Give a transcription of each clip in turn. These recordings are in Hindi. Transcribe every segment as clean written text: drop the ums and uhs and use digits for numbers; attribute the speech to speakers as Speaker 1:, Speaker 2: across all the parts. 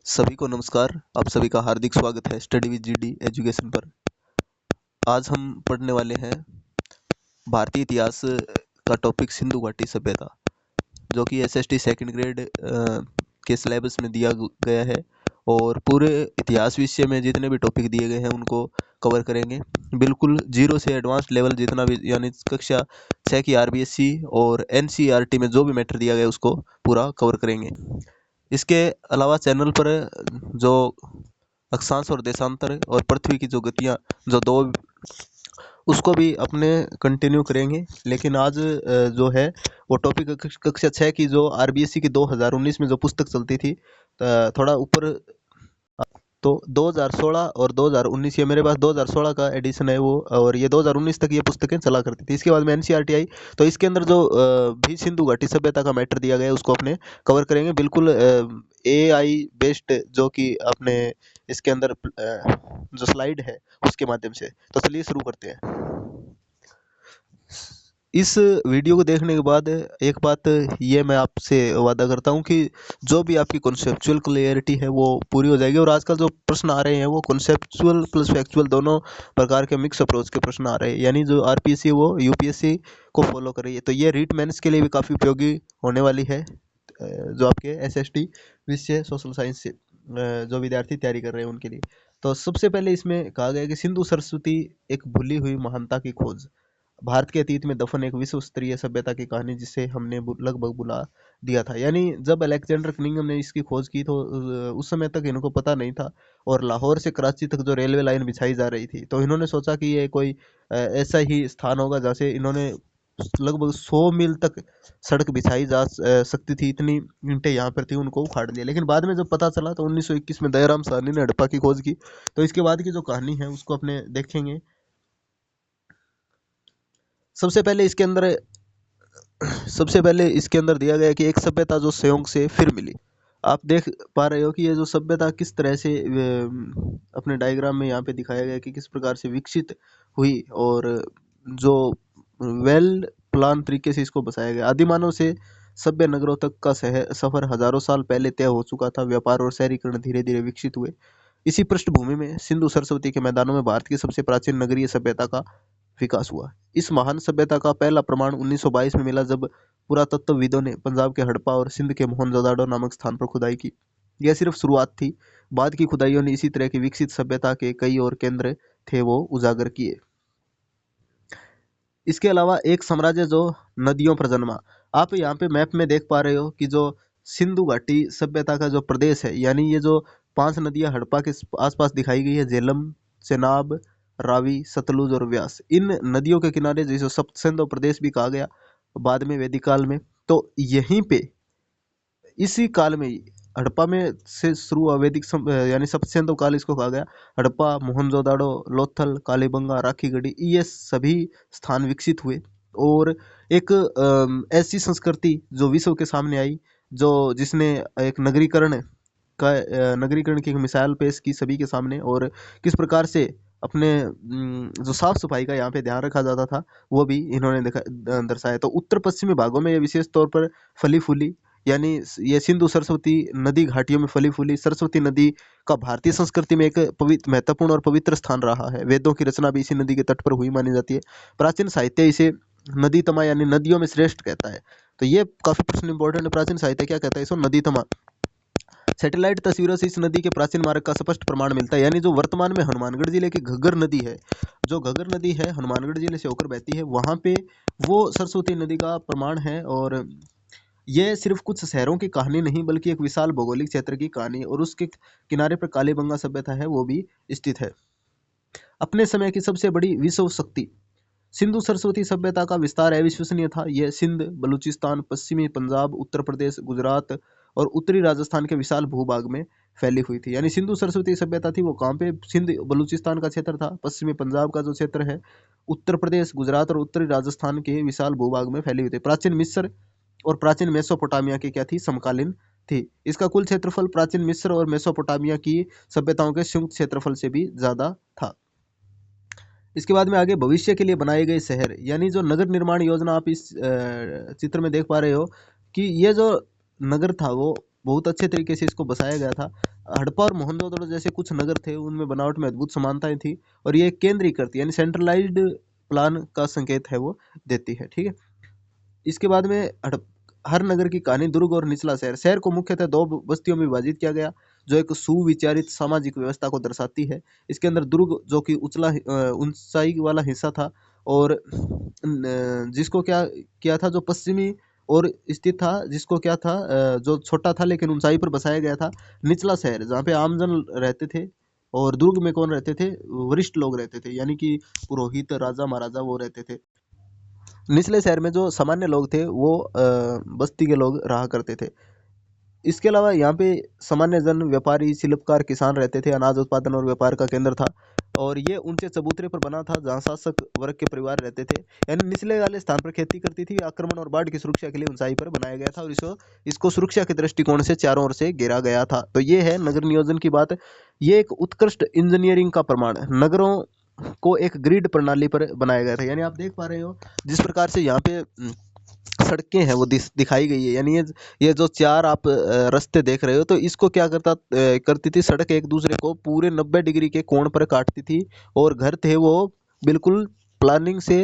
Speaker 1: सभी को नमस्कार। आप सभी का हार्दिक स्वागत है स्टडी विद जीडी एजुकेशन पर। आज हम पढ़ने वाले हैं भारतीय इतिहास का टॉपिक सिंधु घाटी सभ्यता, जो कि एसएसटी सेकंड ग्रेड के सिलेबस में दिया गया है। और पूरे इतिहास विषय में जितने भी टॉपिक दिए गए हैं उनको कवर करेंगे, बिल्कुल जीरो से एडवांस लेवल जितना भी, यानी कक्षा 6 की आरबीएससी और एनसीईआरटी में जो भी मैटर दिया गया उसको पूरा कवर करेंगे। इसके अलावा चैनल पर जो अक्षांश और देशांतर और पृथ्वी की जो गतियाँ जो दो, उसको भी अपने कंटिन्यू करेंगे। लेकिन आज जो है वो टॉपिक कक्षा 6 की जो आरबीएससी की 2019 में जो पुस्तक चलती थी, थोड़ा ऊपर, तो 2016 और 2019, ये मेरे पास 2016 का एडिशन है वो, और ये 2019 तक ये पुस्तकें चला करती थी। इसके बाद में एनसीईआरटी आई, तो इसके अंदर जो भी सिंधु घाटी सभ्यता का मैटर दिया गया है उसको अपने कवर करेंगे, बिल्कुल एआई बेस्ड, जो कि अपने इसके अंदर जो स्लाइड है उसके माध्यम से। तो चलिए शुरू करते हैं। इस वीडियो को देखने के बाद एक बात ये मैं आपसे वादा करता हूँ कि जो भी आपकी कॉन्सेप्चुअल क्लियरिटी है वो पूरी हो जाएगी। और आजकल जो प्रश्न आ रहे हैं वो कॉन्सेप्चुअल प्लस फैक्चुअल दोनों प्रकार के मिक्स अप्रोच के प्रश्न आ रहे हैं, यानी जो आरपीएससी वो यूपीएससी को फॉलो कर रही है। तो ये रीट मेंस के लिए भी काफ़ी उपयोगी होने वाली है, जो आपके एसएसटी विषय सोशल साइंस से जो विद्यार्थी तैयारी कर रहे हैं उनके लिए। तो सबसे पहले इसमें कहा गया कि सिंधु सरस्वती एक भूली हुई महानता की खोज, भारत के अतीत में दफन एक विश्व स्तरीय सभ्यता की कहानी जिसे हमने लगभग भुला दिया था। यानी जब अलेक्जेंडर कनिंघम ने इसकी खोज की तो उस समय तक इनको पता नहीं था, और लाहौर से कराची तक जो रेलवे लाइन बिछाई जा रही थी, तो इन्होंने सोचा कि ये कोई ऐसा ही स्थान होगा जहाँ से इन्होंने लगभग 100 मील तक सड़क बिछाई जा सकती थी। इतनी ईंटें यहाँ पर थी, उनको उखाड़ लिया। लेकिन बाद में जब पता चला तो 1921 में दयाराम साहनी ने हड़प्पा की खोज की। तो इसके बाद की जो कहानी है उसको अपने देखेंगे। सबसे पहले इसके अंदर दिया गया कि एक सभ्यता जो संयोग से फिर मिली। आप देख पा रहे हो कि ये जो सभ्यता किस तरह से अपने डायग्राम में यहाँ पे दिखाया गया कि किस प्रकार से विकसित हुई, और जो वेल प्लान तरीके से इसको बसाया गया। आदिमानव से सभ्य नगरों तक का सफर हजारों साल पहले तय हो चुका था। व्यापार और शहरीकरण धीरे धीरे विकसित हुए। इसी पृष्ठभूमि में सिंधु सरस्वती के मैदानों में भारत की सबसे प्राचीन नगरीय सभ्यता का विकास हुआ। इस महान सभ्यता का पहला प्रमाण 1922 में मिला, जब पुरातत्वविदों ने पंजाब के हड़प्पा और सिंध के मोहनजोदाड़ो नामक स्थान पर खुदाई की। यह सिर्फ शुरुआत थी, बाद की खुदाइयों ने इसी तरह की विकसित सभ्यता के कई और केंद्र थे वो उजागर किए। इसके अलावा एक साम्राज्य जो नदियों पर जन्मा। आप यहाँ पे मैप में देख पा रहे हो कि जो सिंधु घाटी सभ्यता का जो प्रदेश है, यानी ये जो 5 नदियां हड़प्पा के आसपास दिखाई गई है, झेलम, चेनाब, रावी, सतलुज और व्यास। इन नदियों के किनारे जिसे सप्त सिंधु प्रदेश भी कहा गया बाद में वैदिक काल में। तो यहीं पे इसी काल में हड़प्पा में से शुरू हुआ वैदिक यानी सप्त सिंधु काल इसको कहा गया। हड़प्पा, मोहनजोदाड़ो, लोथल, कालीबंगा, राखीगढ़ी, ये सभी स्थान विकसित हुए, और एक ऐसी संस्कृति जो विश्व के सामने आई, जो जिसने एक नगरीकरण की एक मिसाल पेश की सभी के सामने, और किस प्रकार से अपने जो साफ सफाई का यहाँ पे ध्यान रखा जाता था वो भी इन्होंने दर्शाया। तो उत्तर पश्चिमी भागों में ये विशेष तौर पर फली फूली, यानी ये सिंधु सरस्वती नदी घाटियों में फली फूली। सरस्वती नदी का भारतीय संस्कृति में एक महत्वपूर्ण और पवित्र स्थान रहा है। वेदों की रचना भी इसी नदी के तट पर हुई मानी जाती है। प्राचीन साहित्य इसे नदी तमा यानी नदियों में श्रेष्ठ कहता है। तो ये काफी प्रश्न इंपॉर्टेंट है। प्राचीन साहित्य क्या कहता है इसको? नदी तमा। सैटेलाइट तस्वीरों से इस नदी के प्राचीन मार्ग का स्पष्ट प्रमाण मिलता है। यानी जो वर्तमान में हनुमानगढ़ जिले की घग्गर नदी है, जो घग्गर नदी है हनुमानगढ़ जिले से होकर बहती है, वहां पे वो सरस्वती नदी का प्रमाण है। और ये सिर्फ कुछ शहरों की कहानी नहीं, बल्कि एक विशाल भौगोलिक क्षेत्र की कहानी, और उसके किनारे पर कालीबंगा सभ्यता है वो भी स्थित है। अपने समय की सबसे बड़ी विश्व शक्ति। सिंधु सरस्वती सभ्यता का विस्तार अविश्वसनीय था। यह सिंध, बलूचिस्तान, पश्चिमी पंजाब, उत्तर प्रदेश, गुजरात और उत्तरी राजस्थान के विशाल भूभाग में फैली हुई थी। यानी सिंधु सरस्वती सभ्यता थी वो कहाँ पे? सिंध बलूचिस्तान का क्षेत्र था, पश्चिमी पंजाब का जो क्षेत्र है, उत्तर प्रदेश, गुजरात और उत्तरी राजस्थान के विशाल भूभाग में फैली हुई थी। प्राचीन मिस्र और प्राचीन मेसोपोटामिया की क्या थी? समकालीन थी। इसका कुल क्षेत्रफल प्राचीन मिस्र और मेसोपोटामिया की सभ्यताओं के संयुक्त क्षेत्रफल से भी ज्यादा था। इसके बाद में आगे भविष्य के लिए बनाए गए शहर, यानी जो नगर निर्माण योजना आप इस चित्र में देख पा रहे हो कि ये जो नगर था वो बहुत अच्छे तरीके से इसको बसाया गया था। हड़प्पा और मोहनजोदड़ो जैसे कुछ नगर थे, उनमें बनावट में अद्भुत समानताएं थी, और ये केंद्रीकृत यानी सेंट्रलाइज्ड प्लान का संकेत है वो देती है। ठीक है, इसके बाद में हर नगर की कहानी। दुर्ग और निचला शहर। शहर को मुख्यतः दो बस्तियों में विभाजित किया गया, जो एक सुविचारित सामाजिक व्यवस्था को दर्शाती है। इसके अंदर दुर्ग जो कि ऊंचाई वाला हिस्सा था, और जिसको क्या किया था, जो पश्चिमी और स्थित था, जिसको क्या था, जो छोटा था लेकिन ऊंचाई पर बसाया गया था। निचला शहर जहाँ पे आमजन रहते थे, और दुर्ग में कौन रहते थे, वरिष्ठ लोग रहते थे, यानी कि पुरोहित, राजा महाराजा वो रहते थे। निचले शहर में जो सामान्य लोग थे वो बस्ती के लोग रहा करते थे। इसके अलावा यहाँ पे सामान्य जन, व्यापारी, शिल्पकार, किसान रहते थे। अनाज उत्पादन और व्यापार का केंद्र था, और ये ऊंचे चबूतरे पर बना था जहाँ शासक वर्ग के परिवार रहते थे। यानी निचले वाले स्थान पर खेती करती थी। आक्रमण और बाढ़ की सुरक्षा के लिए ऊंचाई पर बनाया गया था, और इसको सुरक्षा के दृष्टिकोण से चारों ओर से घेरा गया था। तो ये है नगर नियोजन की बात। ये एक उत्कृष्ट इंजीनियरिंग का प्रमाण है। नगरों को एक ग्रिड प्रणाली पर बनाया गया था। यानी आप देख पा रहे हो जिस प्रकार से यहाँ पे सड़कें हैं वो दिखाई गई है। यानी ये जो चार आप रास्ते देख रहे हो, तो इसको क्या करती थी सड़क, एक दूसरे को पूरे 90 डिग्री के कोण पर काटती थी, और घर थे वो बिल्कुल प्लानिंग से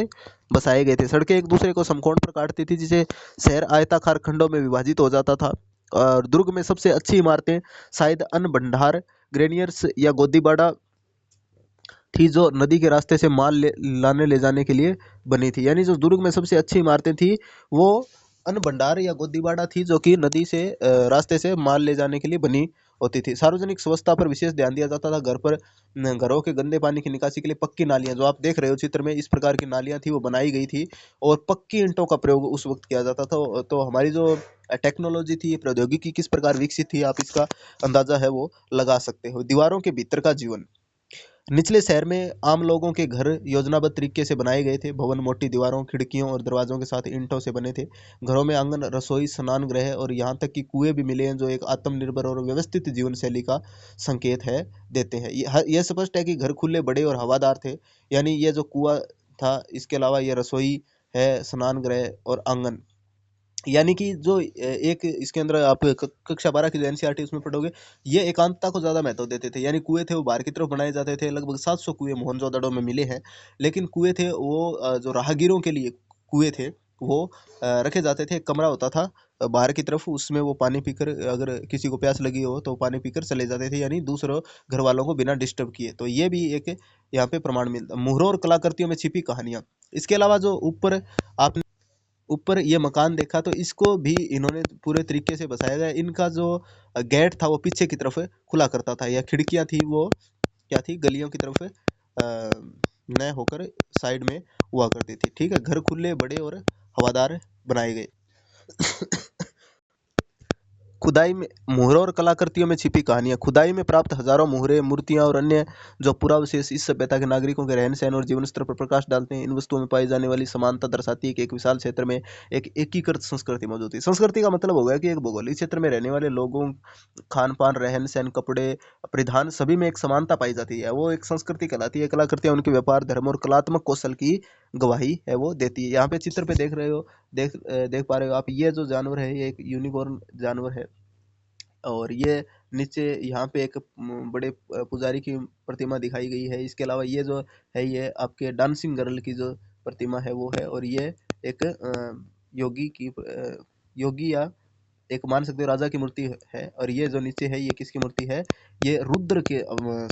Speaker 1: बसाए गए थे। सड़कें एक दूसरे को समकोण पर काटती थी, जिसे शहर आयताकार खंडों में विभाजित हो जाता था। और दुर्ग में सबसे अच्छी इमारतें शायद अन्न भंडार, ग्रेनियर्स या गोदीबाड़ा थी, जो नदी के रास्ते से माल लाने ले जाने के लिए बनी थी। यानी जो दुर्ग में सबसे अच्छी इमारतें थी वो अन्न भंडार या गोदीबाड़ा थी, जो कि नदी से रास्ते से माल ले जाने के लिए बनी होती थी। सार्वजनिक स्वच्छता पर विशेष ध्यान दिया जाता था। घरों के गंदे पानी की निकासी के लिए पक्की नालियां, जो आप देख रहे हो चित्र में, इस प्रकार की नालियां थी वो बनाई गई थी, और पक्की ईंटों का प्रयोग उस वक्त किया जाता था। तो हमारी जो टेक्नोलॉजी थी, प्रौद्योगिकी किस प्रकार विकसित थी, आप इसका अंदाजा है वो लगा सकते हो। दीवारों के भीतर का जीवन। निचले शहर में आम लोगों के घर योजनाबद्ध तरीके से बनाए गए थे। भवन मोटी दीवारों, खिड़कियों और दरवाजों के साथ ईंटों से बने थे। घरों में आंगन, रसोई, स्नान गृह और यहाँ तक कि कुएं भी मिले हैं, जो एक आत्मनिर्भर और व्यवस्थित जीवन शैली का संकेत है देते हैं। यह स्पष्ट है कि घर खुले, बड़े और हवादार थे। यानी ये जो कुआं था, इसके अलावा ये रसोई है, स्नान गृह और आंगन, यानी कि जो एक इसके अंदर आप कक्षा 12 की जो एनसीईआरटी उसमें पढ़ोगे, ये एकांतता को ज़्यादा महत्व देते थे। यानी कुएं थे वो बाहर की तरफ बनाए जाते थे। लगभग 700 कुएं मोहनजोदड़ो में मिले हैं, लेकिन कुएं थे वो जो राहगीरों के लिए कुएं थे वो रखे जाते थे। एक कमरा होता था बाहर की तरफ, उसमें वो पानी पीकर, अगर किसी को प्यास लगी हो तो पानी पीकर चले जाते थे, यानी दूसरों घर वालों को बिना डिस्टर्ब किए। तो ये भी एक यहाँ पे प्रमाण मिलता। मुहरों और कलाकृतियों में छिपी कहानियाँ। इसके अलावा जो ऊपर ये मकान देखा, तो इसको भी इन्होंने पूरे तरीके से बसाया गया। इनका जो गेट था वो पीछे की तरफ खुला करता था, या खिड़कियां थी वो क्या थी, गलियों की तरफ न होकर साइड में हुआ करती थी। ठीक है, घर खुले, बड़े और हवादार बनाए गए। खुदाई में मुहरों और कलाकृतियों में छिपी कहानियां। खुदाई में प्राप्त हजारों मुहरें, मूर्तियां और अन्य जो पुरावशेष इस सभ्यता के नागरिकों के रहन सहन और जीवन स्तर पर प्रकाश डालते हैं। इन वस्तुओं में पाई जाने वाली समानता दर्शाती है कि एक विशाल क्षेत्र में एक एकीकृत संस्कृति मौजूद है। संस्कृति का मतलब हो गया कि एक भौगोलिक क्षेत्र में रहने वाले लोगों, खान पान, रहन सहन, कपड़े, परिधान, सभी में एक समानता पाई जाती है, वो एक संस्कृति कहलाती है। कलाकृतियां उनके व्यापार, धर्म और कलात्मक कौशल की गवाही है वो देती है। यहाँ पे चित्र पे देख रहे हो, देख पा रहे हो आप, ये जो जानवर है ये एक यूनिकॉर्न जानवर है, और ये नीचे यहाँ पे एक बड़े पुजारी की प्रतिमा दिखाई गई है। इसके अलावा ये जो है, ये आपके डांसिंग गर्ल की जो प्रतिमा है वो है, और ये एक योगी या एक मान सकते हो राजा की मूर्ति है। और ये जो नीचे है ये किसकी मूर्ति है, ये रुद्र के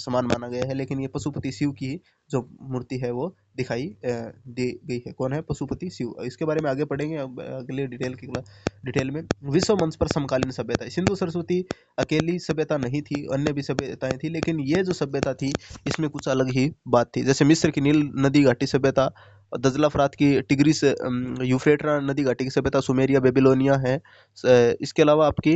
Speaker 1: समान माना गया है, लेकिन ये पशुपति शिव की जो मूर्ति है वो दिखाई दी गई है। कौन है, पशुपति शिव। इसके बारे में आगे पढ़ेंगे अगले डिटेल में। विश्व मंच पर समकालीन सभ्यता। सिंधु सरस्वती अकेली सभ्यता नहीं थी, अन्य भी सभ्यताएं थी, लेकिन ये जो सभ्यता थी इसमें कुछ अलग ही बात थी। जैसे मिस्र की नील नदी घाटी सभ्यता, दजला फरात की टिग्रिस यूफ्रेट नदी घाटी की सभ्यता, सुमेरिया, बेबीलोनिया है। इसके अलावा आपकी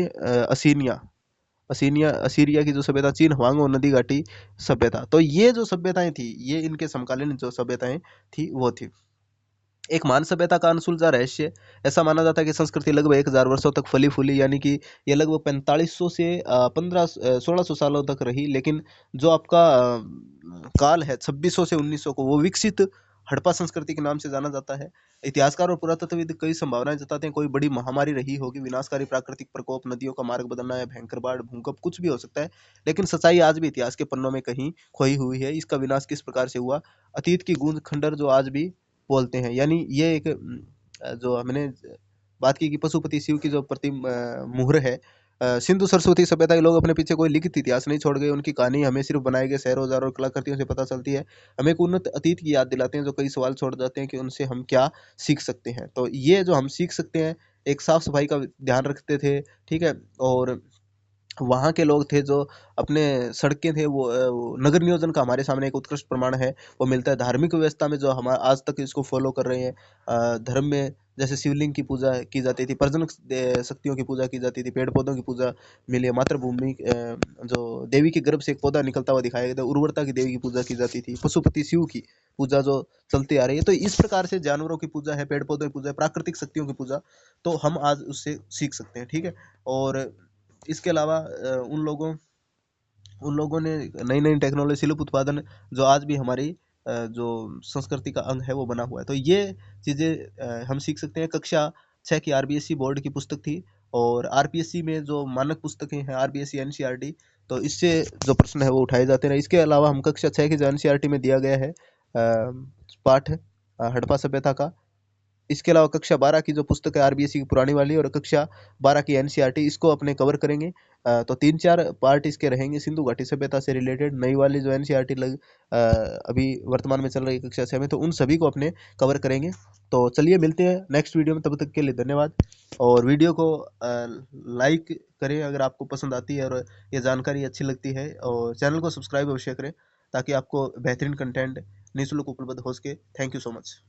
Speaker 1: असीरिया की जो सभ्यता, चीन हुआंग नदी घाटी सभ्यता। तो ये जो सभ्यताएं थी ये इनके समकालीन जो सभ्यताएं थी वो थी। एक महान सभ्यता का अनसुलझा रहस्य। ऐसा माना जाता है कि संस्कृति लगभग 1000 वर्षों तक फली फूली, यानी कि ये लगभग 4500 से 1600 सालों तक रही। लेकिन जो आपका काल है 2600 से 1900 को, वो विकसित हड़प्पा संस्कृति के नाम से जाना जाता है। इतिहासकार और पुरातत्वविद कई संभावनाएं जताते हैं, कोई बड़ी महामारी रही होगी, विनाशकारी प्राकृतिक प्रकोप, नदियों का मार्ग बदलना या भयंकर बाढ़, भूकंप, कुछ भी हो सकता है। लेकिन सच्चाई आज भी इतिहास के पन्नों में कहीं खोई हुई है। इसका विनाश किस प्रकार से हुआ, अतीत की गूंज खंडर जो आज भी बोलते हैं। यानी ये एक जो हमने बात की कि पशुपति शिव की जो प्रतिम मुहर है, सिंधु सरस्वती सभ्यता के लोग अपने पीछे कोई लिखित इतिहास नहीं छोड़ गए। उनकी कहानी हमें सिर्फ बनाए गए शहर औजार और कलाकृतियों से पता चलती है। हमें एक उन्नत अतीत की याद दिलाते हैं, जो कई सवाल छोड़ जाते हैं कि उनसे हम क्या सीख सकते हैं। तो ये जो हम सीख सकते हैं, एक साफ सफाई का ध्यान रखते थे, ठीक है। और वहाँ के लोग थे जो अपने सड़कें थे वो नगर नियोजन का हमारे सामने एक उत्कृष्ट प्रमाण है, वो मिलता है। धार्मिक व्यवस्था में जो हम आज तक इसको फॉलो कर रहे हैं, धर्म में जैसे शिवलिंग की पूजा की जाती थी, प्रजनक शक्तियों की पूजा की जाती थी, पेड़ पौधों की पूजा मिली है, मातृभूमि जो देवी के गर्भ से एक पौधा निकलता हुआ दिखाया गया था, उर्वरता की देवी की पूजा की जाती थी, पशुपति शिव की पूजा जो चलती आ रही है। तो इस प्रकार से जानवरों की पूजा है, पेड़ पौधों की पूजा है, प्राकृतिक शक्तियों की पूजा, तो हम आज उससे सीख सकते हैं, ठीक है। और इसके अलावा उन लोगों ने नई नई टेक्नोलॉजी, शिल्प उत्पादन, जो आज भी हमारी जो संस्कृति का अंग है वो बना हुआ है। तो ये चीज़ें हम सीख सकते हैं। कक्षा 6 की आरबीएसई बोर्ड की पुस्तक थी, और आरपीएससी में जो मानक पुस्तकें हैं, आरबीएससी एनसीईआरटी, तो इससे जो प्रश्न है वो उठाए जाते हैं। इसके अलावा हम कक्षा 6 की जो एनसीईआरटी में दिया गया है पाठ हड़प्पा सभ्यता का, इसके अलावा कक्षा 12 की जो पुस्तक है आरबीएससी की पुरानी वाली, और कक्षा 12 की एनसीईआरटी, इसको अपने कवर करेंगे। तो 3-4 पार्ट इसके रहेंगे सिंधु घाटी सभ्यता से रिलेटेड। नई वाली जो एनसीईआरटी अभी वर्तमान में चल रही है कक्षा 6 में, तो उन सभी को अपने कवर करेंगे। तो चलिए मिलते हैं नेक्स्ट वीडियो में, तब तक के लिए धन्यवाद। और वीडियो को लाइक करें अगर आपको पसंद आती है और ये जानकारी अच्छी लगती है, और चैनल को सब्सक्राइब अवश्य करें ताकि आपको बेहतरीन कंटेंट निःशुल्क उपलब्ध हो सके। Thank you so much.